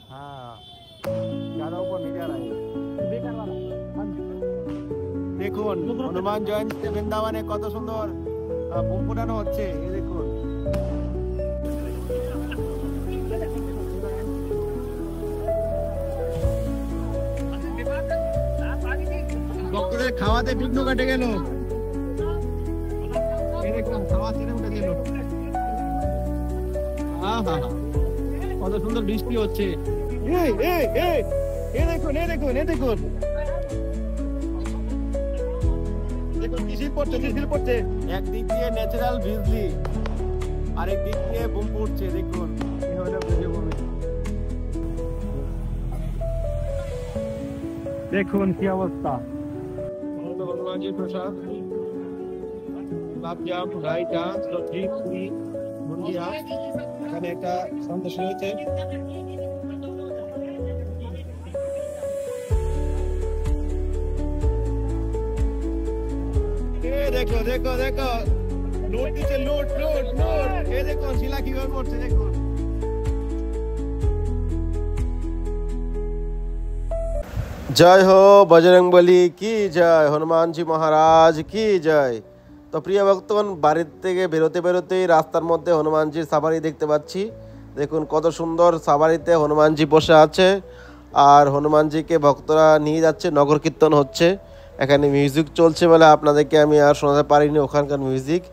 हाँ ज्यादा ऊपर नहीं जा रहा है बेकार वाला দেখুন হনুমান জয়ন্তী বৃন্দাবনে কত সুন্দর বোম ফোটানো হচ্ছে এই দেখুন ভক্তদের খাওয়াতে বিঘ্ন কেটে গেল এই দেখুন খাওয়া ছেড়ে উঠে গেল কত সুন্দর বৃষ্টি হচ্ছে এই এই এই এই দেখুন এই দেখুন এই দেখুন দেখুন কিসির পড়ছে একদিক দিয়ে ন্যাচারাল বিজলি আরেক দিক দিয়ে বোম পড়ছে দেখুন এই হলো বিজয়ভূমি দেখুন কি অবস্থা হনুমানজির প্রসাদ গোলাপজাম রায়তা সবজি পুরি বুন্দিয়া এখানে একটা সন্দেশ রয়েছে দেখো দেখো দেখো লোট দিচ্ছে লোট লোট লোট এই দেখুন শিলা কিভাবে পড়ছে দেখুন जय हो बजरंगबली की जय हनुमान जी महाराज की जय। তো প্রিয় ভক্তগণ বাড়ি থেকে বেরোতে বেরোতেই রাস্তার মধ্যে হনুমানজির সাফারি দেখতে পাচ্ছি দেখুন কত সুন্দর সাফারিতে হনুমানজি বসে আছে আর হনুমানজিকে ভক্তরা নিয়ে যাচ্ছে নগর কীর্তন হচ্ছে এখানে মিউজিক চলছে বলে আপনাদেরকে আমি আর শোনাতে পারিনি ওখানকার মিউজিক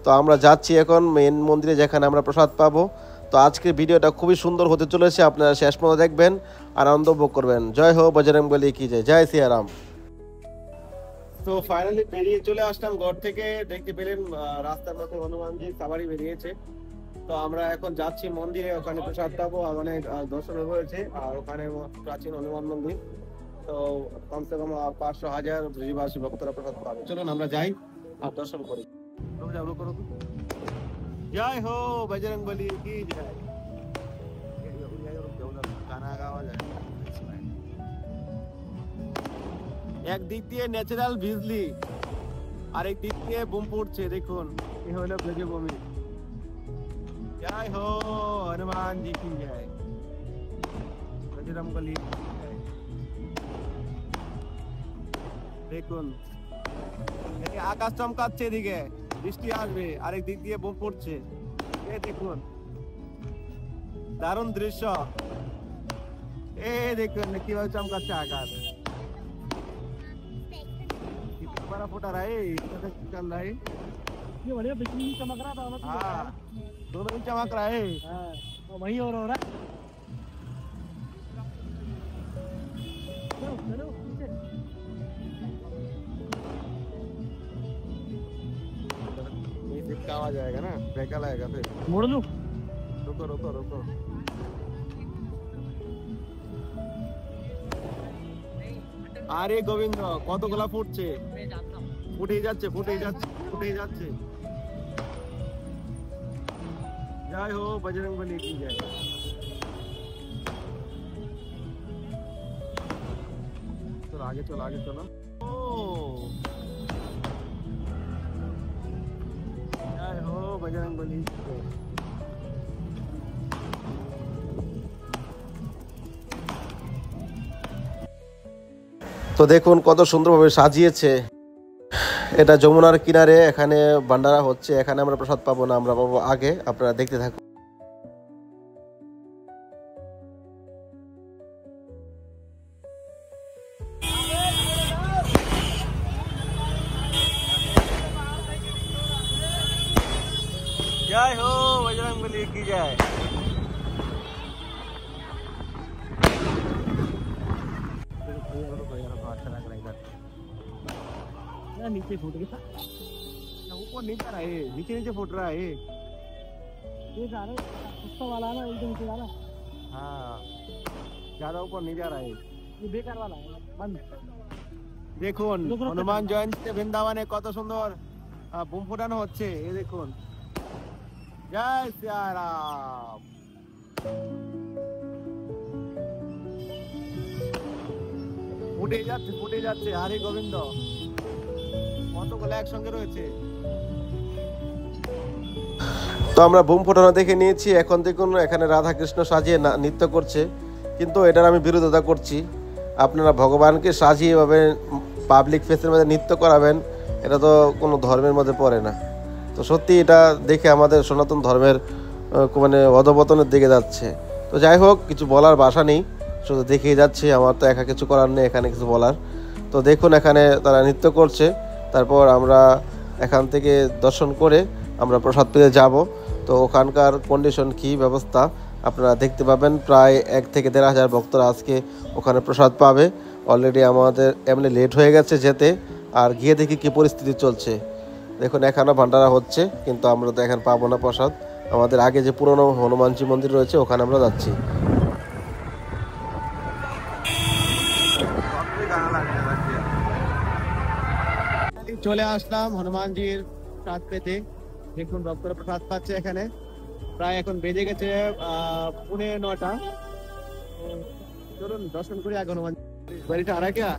তো আমরা যাচ্ছি এখন মেন মন্দিরে যেখানে আমরা প্রসাদ পাবো তো আজকের ভিডিওটা খুবই সুন্দর হতে চলেছে আপনারা শেষ পর্যন্ত দেখবেন আনন্দ উপভোগ করবেন জয় হো বজরংবলী কি জয় জয় সিয়ারাম। তো ফাইনালি বেরিয়ে চলে আসলাম ঘর থেকে দেখতে পেলেন রাস্তার মধ্যে হনুমানজি সাফারি বেরিয়েছে তো আমরা এখন যাচ্ছি মন্দিরে ওখানে প্রসাদ পাবো আর অনেক দর্শন হয়েছে আর ওখানে প্রাচীন হনুমান মন্দির তো কমসে কম 500,000 ব্রজবাসী ভক্তরা প্রসাদ পাবে চলুন আমরা যাই আর দর্শন করি জয় হো বজরংবলী কি জয় গানা গাওয়া যায় একদিক দিয়ে ন্যাচারাল বিজলি আরেক দিক দিয়ে বোম পড়ছে দেখুন এই হলো বিজয়ভূমি জয় হো হনুমান জি কি জয় বজরংবলী দেখুন এদিকে আকাশ চমকাচ্ছে এদিকে বৃষ্টি আসবে আরেক দিক দিয়ে বোম পড়ছে এই দেখুন দারুণ দৃশ্য এই দেখুন কিভাবে চমকাচ্ছে আকাশ बड़ा फुटा रहा है चल रहा है ये बढ़िया बिजली चमक रहा था हाँ दोनों ही चमक रहा है हाँ तो वही और हो रहा है चलो ये सिक्का आवाज आएगा ना ब्रेकर आएगा फिर मोड़ लूं रुको रुको रुको আরে গোবিন্দ কতগুলা ফুটছে ফুটেই যাচ্ছে ফুটেই যাচ্ছে ফুটেই যাচ্ছে জয় হো বজরংবলী কি জয় চলো আগে চলো ও জয় হো বজরংবলী তো দেখুন কত সুন্দরভাবে সাজিয়েছে এটা যমুনার কিনারে এখানে ভান্ডারা হচ্ছে এখানে আমরা প্রসাদ পাবো না আমরা পাবো আগে আপনারা দেখতে থাকুন জয় হো বজরংবলী কি জয় नीचे फूट गया ऊपर नहीं जा रहा है नीचे नीचे फूट रहा है ये जा रहा है उसका वाला ना एकदम नीचे वाला हाँ ज्यादा ऊपर नहीं जा रहा है ये बेकार वाला है बंद দেখুন হনুমান জয়ন্তী বৃন্দাবনে কত সুন্দর বোম ফোটানো হচ্ছে এই দেখুন জয় সিয়ারাম ফুটে যাচ্ছে হরে গোবিন্দ কতগুলো একসঙ্গে রয়েছে তো আমরা বোম ফোটানো দেখে নিয়েছি এখন দেখুন এখানে রাধা কৃষ্ণ সাজিয়ে নৃত্য করছে কিন্তু এটার আমি বিরোধিতা করছি। আপনারা ভগবানকে সাজিয়ে এভাবে পাবলিক ফেসের মধ্যে নৃত্য করাবেন, এটা তো কোনো ধর্মের মধ্যে পড়ে না। তো সত্যি এটা দেখে আমাদের সনাতন ধর্মের মানে অধপতনের দিকে যাচ্ছে। তো যাই হোক, কিছু বলার ভাষা নেই, শুধু দেখেই যাচ্ছি, আমার তো একা কিছু করার নেই এখানে কিছু বলার। তো দেখুন এখানে তারা নৃত্য করছে, তারপর আমরা এখান থেকে দর্শন করে আমরা প্রসাদ পেতে যাব। তো ওখানকার কন্ডিশন কী ব্যবস্থা আপনারা দেখতে পাবেন। প্রায় 1 থেকে 1.5 হাজার ভক্তরা আজকে ওখানে প্রসাদ পাবে। অলরেডি আমাদের এমনি লেট হয়ে গেছে যেতে, আর গিয়ে দেখি কী পরিস্থিতি চলছে। দেখুন এখানেও ভান্ডারা হচ্ছে, কিন্তু আমরা তো এখন পাবো না প্রসাদ। আমাদের আগে যে পুরনো হনুমানজি মন্দির রয়েছে ওখানে আমরা যাচ্ছি। চলে আসলাম হনুমানজির প্রসাদ পেতে। দেখুন ভক্তরা প্রসাদ পাচ্ছে এখানে। প্রায় এখন বেজে গেছে 9:30। चलो दर्शन करिए आगे हनुमान बारिश आ रहा है क्या?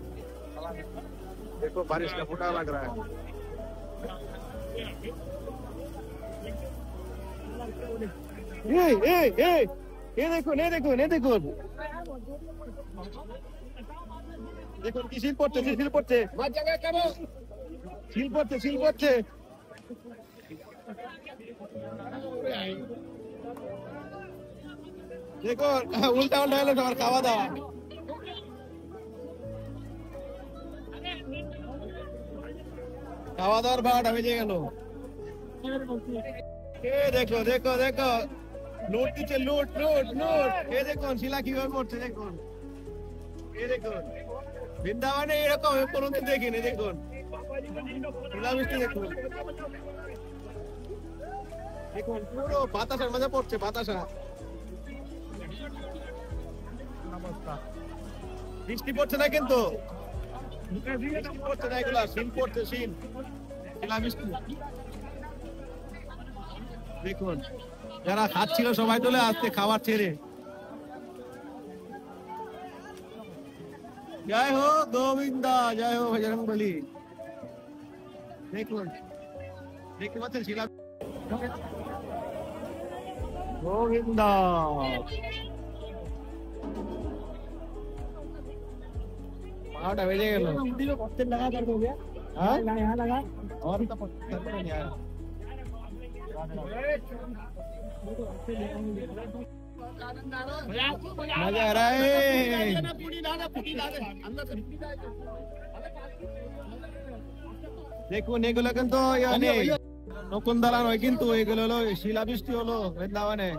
देखो बारिश का फुटा लग रहा है। ये देखो দেখুন কি শিল পড়ছে দেখো উল্টা হলো সবার খাওয়া দাওয়া। খাওয়া দাওয়ার ভাড়াটা বেজে গেল। দেখো লুট দিচ্ছে, লুট। এ দেখুন শিলা কিভাবে পড়ছে, দেখুন বৃন্দাবনে এরকম কোনোদিন দেখিনি। দেখুন শিলাবৃষ্টি, দেখুন পুরো বাতাসের মাঝে পড়ছে, বাতাসা। বৃষ্টি পড়ছে না, কিন্তু বৃষ্টি পড়ছে না, এগুলা শিল পড়ছে, শিলাবৃষ্টি। দেখুন যারা খাচ্ছিল সবাই চলে আসছে খাবার ছেড়ে। জয় হো গোবিন্দা, জয় হো বজরংবলী। দেখুন দেখতে পাচ্ছেন শিলা গোবিন্দা। बारह बजे गए लोग। लगा कर दोगे? हाँ यहाँ लगा और तो नहीं आया। मजा आ रहा है। দেখুন এগুলো কিন্তু নতুন দালান হয়, কিন্তু এগুলো হলো শিলাবৃষ্টি হলো বৃন্দাবনে।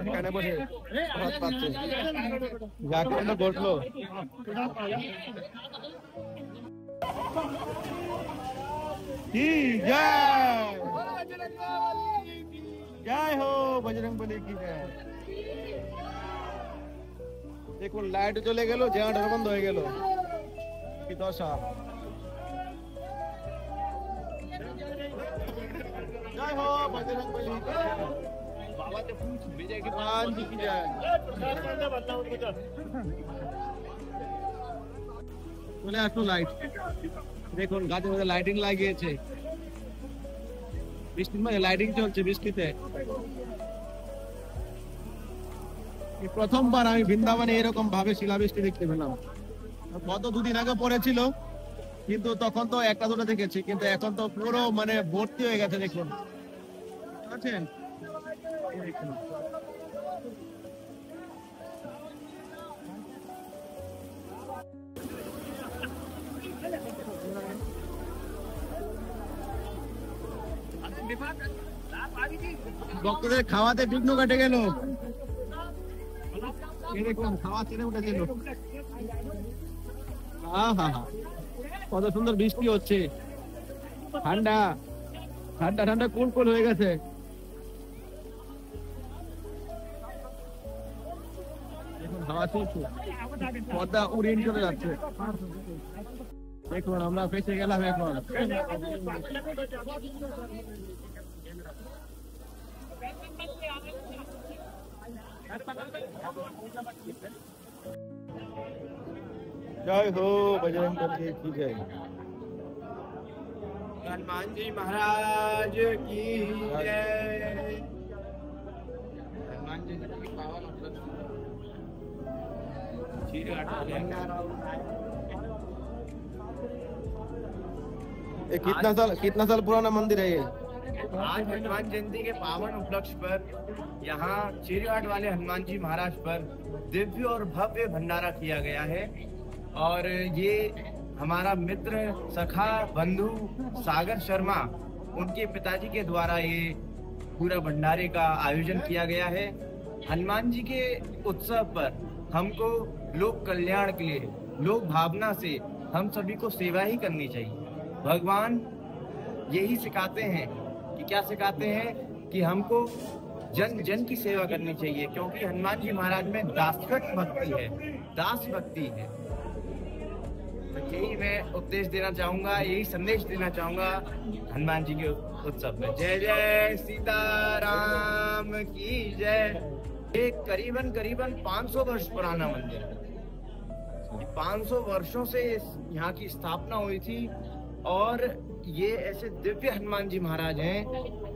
এখানে বসে প্রসাদ পাচ্ছে, যা কাণ্ড ঘটলো। কি জয়, জয় হো বজরংবলী কি জয়। দেখুন লাইট চলে গেল, জেনারেটর বন্ধ হয়ে গেল, কি দশা। जय हो बजरंगबली। बाबा से पूछ भेजे कि भगवान जी की जय। চলে আসলো লাইট। দেখুন গাছের মধ্যে লাইটিং লাগিয়েছে, বৃষ্টির মধ্যে লাইটিং চলছে বৃষ্টিতে। প্রথমবার আমি বৃন্দাবনে এরকম ভাবে শিলাবৃষ্টি দেখতে পেলাম। গত 2 দিন আগে পড়েছিল, কিন্তু তখন তো 1-2টা দেখেছি, কিন্তু এখন তো পুরো মানে ভর্তি হয়ে গেছে। দেখুন আছেন ভক্তদের খাওয়াতে বিঘ্ন কেটে গেল। দেখুন খাওয়া ছেড়ে উঠেছিল। কত সুন্দর বৃষ্টি হচ্ছে, ঠান্ডা কুল হয়ে গেছে। দেখুন হাওয়া চলছে, পর্দা উড়িয়ে চলে যাচ্ছে। দেখুন আমরা ফেসে গেলাম এখন। जय हो बजरंगबली की जय। हनुमान जी महाराज की जय। कितना साल पुराना मंदिर है ये? आज हनुमान जयंती के पावन उपलक्ष्य पर यहाँ चीरघाट वाले हनुमान जी महाराज पर दिव्य और भव्य भंडारा किया गया है। और ये हमारा मित्र सखा बंधु सागर शर्मा, उनके पिताजी के द्वारा ये पूरा भंडारे का आयोजन किया गया है। हनुमान जी के उत्सव पर हमको लोक कल्याण के लिए, लोक भावना से हम सभी को सेवा ही करनी चाहिए। भगवान यही सिखाते हैं कि क्या सिखाते हैं कि हमको जन जन की सेवा करनी चाहिए, क्योंकि हनुमान जी महाराज में दासवत भक्ति है, दास भक्ति है। तो यही मैं उपदेश देना चाहूंगा, यही संदेश देना चाहूंगा हनुमान जी के उत्सव में। जय जय सीताराम की जय। एक करीबन 500 वर्ष पुराना मंदिर है। 500 वर्षों से यहाँ की स्थापना हुई थी और ये ऐसे दिव्य हनुमान जी महाराज हैं,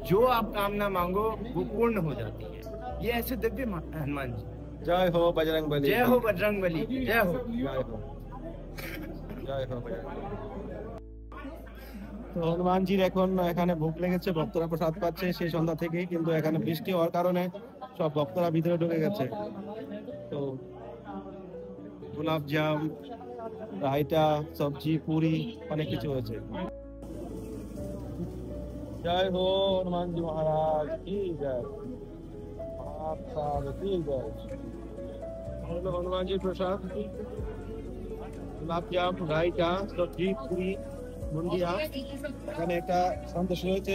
जो आप कामना मांगो वो पूर्ण हो जाती है। ये ऐसे दिव्य हनुमान जी। जय हो बजरंगबली, जय हो बजरंगबली, जय हो, जय हो, জয় হোক। তো হনুমানজির এখন এখানে ভোগ লেগেছে, ভক্তরা প্রসাদ পাচ্ছে সেই সন্ধ্যা থেকেই, কিন্তু এখানে বৃষ্টি হওয়ার কারণে সব ভক্তরা ভিতরে ঢুকে গেছে। তো গোলাপ জাম, রায়তা, সবজি, পুরি, অনেক কিছু হয়েছে। জয় হো হনুমানজি মহারাজ কি জয়, কি জয়। হনুমানজির প্রসাদ, গোলাপ জাম, রায়তা, সবজি, পুরি, বুন্দিয়া, এখানে একটা সন্দেশ রয়েছে।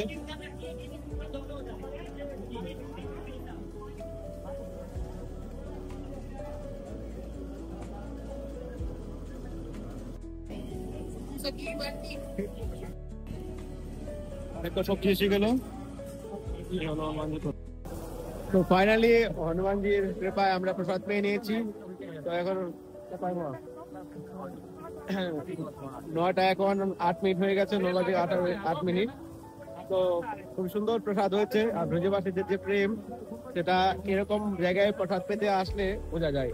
একটা সবজি এসে গেল। তো ফাইনালি হনুমানজির কৃপায় আমরা প্রসাদ পেয়ে নিয়েছি। তো এখন 9টা এখন 8 মিনিট হয়ে গেছে, 9 বাজে 8 মিনিট। তো খুব সুন্দর প্রসাদ হয়েছে। আর ব্রজবাসীদের যে প্রেম, সেটা এরকম জায়গায় প্রসাদ পেতে আসলে বোঝা যায়।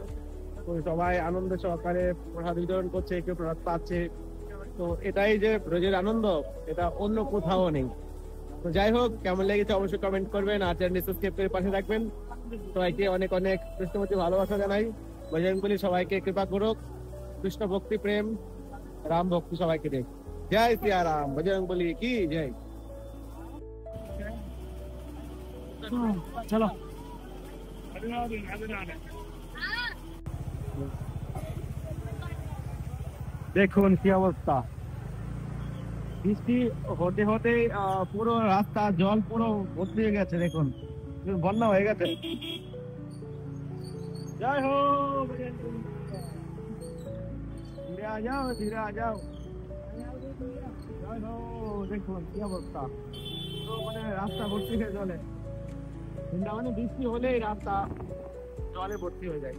তো সবাই আনন্দ সহকারে প্রসাদ বিতরণ করছে, কেউ প্রসাদ পাচ্ছে। তো এটাই যে ব্রজের আনন্দ, এটা অন্য কোথাও নেই। তো যাই হোক, কেমন লেগেছে অবশ্যই কমেন্ট করবেন আর চ্যানেল সাবস্ক্রাইব করে পাশে থাকবেন। সবাইকে অনেক অনেক কৃষ্ণমূর্তি ভালোবাসা জানাই। বজরংবলী সবাইকে কৃপা করুক, কৃষ্ণ ভক্তি, প্রেম, রাম ভক্তি সবাইকে দেখ। জয় সিয়া রাম, বজরংবলী কি জয়। চলো দেখুন কি অবস্থা, বৃষ্টি হতে হতে পুরো রাস্তা জল পুরো ভর্তি হয়ে গেছে। দেখুন বন্যা হয়ে গেছে। জয় হো, ধীরে যাও, ধীরে যাও। জয় হো, দেখুন কি অবস্থা, মানে রাস্তা ভর্তি হয়ে জলে। বৃন্দাবনে বৃষ্টি হলেই রাস্তা জলে ভর্তি হয়ে যায়।